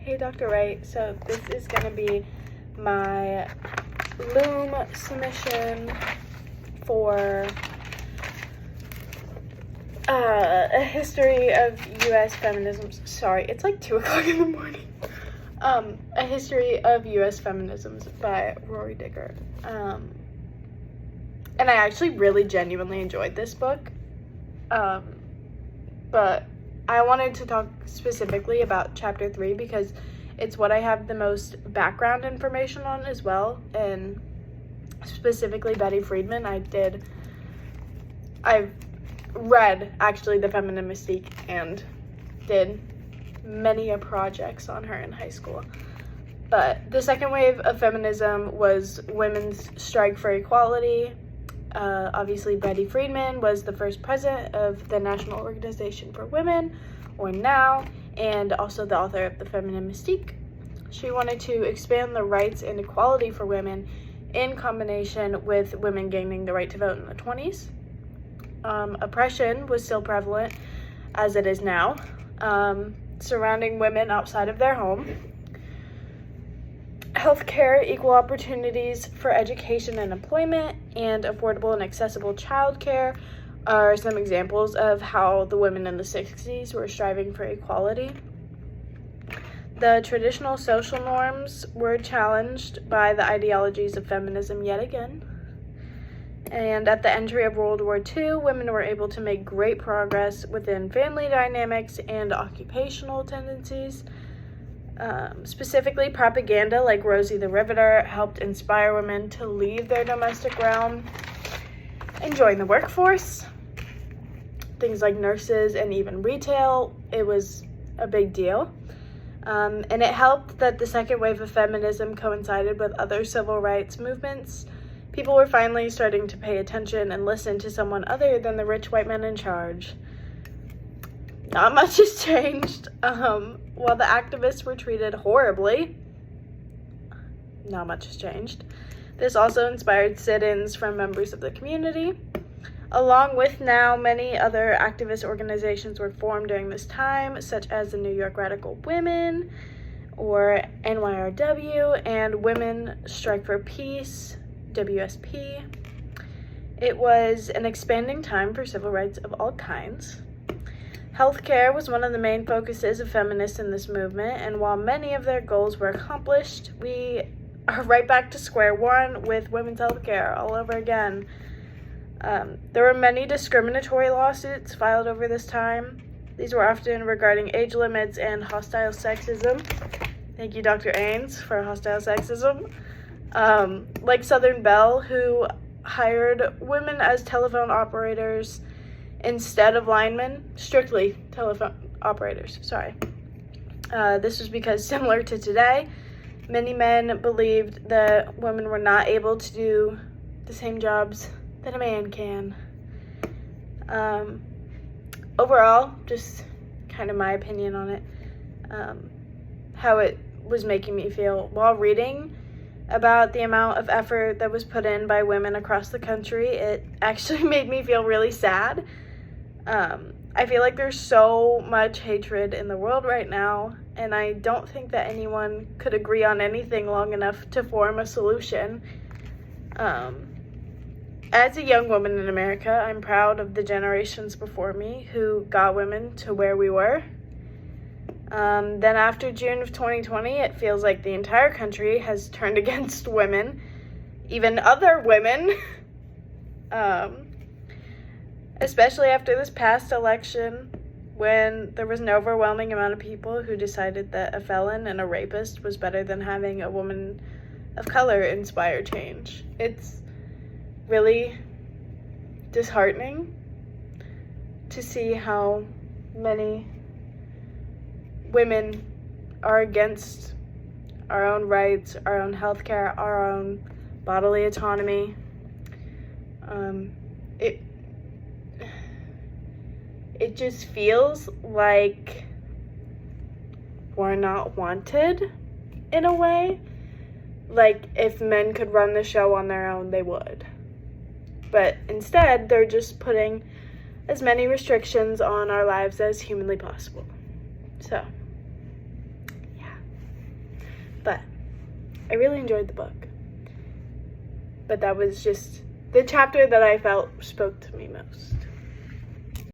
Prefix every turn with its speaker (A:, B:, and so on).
A: Hey Dr. Wright, so this is going to be my Loom submission for a history of U.S. feminisms. Sorry, it's like 2 o'clock in the morning. A history of U.S. feminisms by Rory Digger. And I actually really genuinely enjoyed this book. But I wanted to talk specifically about chapter 3 because it's what I have the most background information on as well, and specifically Betty Friedman. I've read actually The Feminine Mystique and did many projects on her in high school. But the second wave of feminism was women's strike for equality. Obviously, Betty Friedman was the first president of the National Organization for Women, or NOW, and also the author of The Feminine Mystique. She wanted to expand the rights and equality for women in combination with women gaining the right to vote in the 20s. Oppression was still prevalent, as it is now, surrounding women outside of their home. Healthcare, equal opportunities for education and employment, and affordable and accessible childcare are some examples of how the women in the 60s were striving for equality. The traditional social norms were challenged by the ideologies of feminism yet again. And at the entry of World War II, women were able to make great progress within family dynamics and occupational tendencies. Specifically, propaganda like Rosie the Riveter helped inspire women to leave their domestic realm and join the workforce. Things like nurses and even retail, it was a big deal. And it helped that the second wave of feminism coincided with other civil rights movements. People were finally starting to pay attention and listen to someone other than the rich white men in charge. Not much has changed. While the activists were treated horribly, not much has changed. This also inspired sit-ins from members of the community. Along with NOW, many other activist organizations were formed during this time, such as the New York Radical Women, or NYRW, and Women Strike for Peace, WSP. It was an expanding time for civil rights of all kinds. Healthcare was one of the main focuses of feminists in this movement, and while many of their goals were accomplished, we are right back to square one with women's healthcare all over again. There were many discriminatory lawsuits filed over this time. These were often regarding age limits and hostile sexism. Thank you, Dr. Ains, for hostile sexism. Like Southern Bell, who hired women as telephone operators instead of linemen, strictly telephone operators, sorry. This was because, similar to today, many men believed that women were not able to do the same jobs that a man can. Overall, just kind of my opinion on it, how it was making me feel while reading about the amount of effort that was put in by women across the country. It actually made me feel really sad. I feel like there's so much hatred in the world right now, and I don't think that anyone could agree on anything long enough to form a solution. As a young woman in America, I'm proud of the generations before me who got women to where we were. Then after June of 2020, it feels like the entire country has turned against women, even other women. Especially after this past election, when there was an overwhelming amount of people who decided that a felon and a rapist was better than having a woman of color inspire change. It's really disheartening to see how many women are against our own rights, our own healthcare, our own bodily autonomy. It just feels like we're not wanted in a way. Like if men could run the show on their own, they would. But instead, they're just putting as many restrictions on our lives as humanly possible. So, yeah. But I really enjoyed the book. But that was just the chapter that I felt spoke to me most.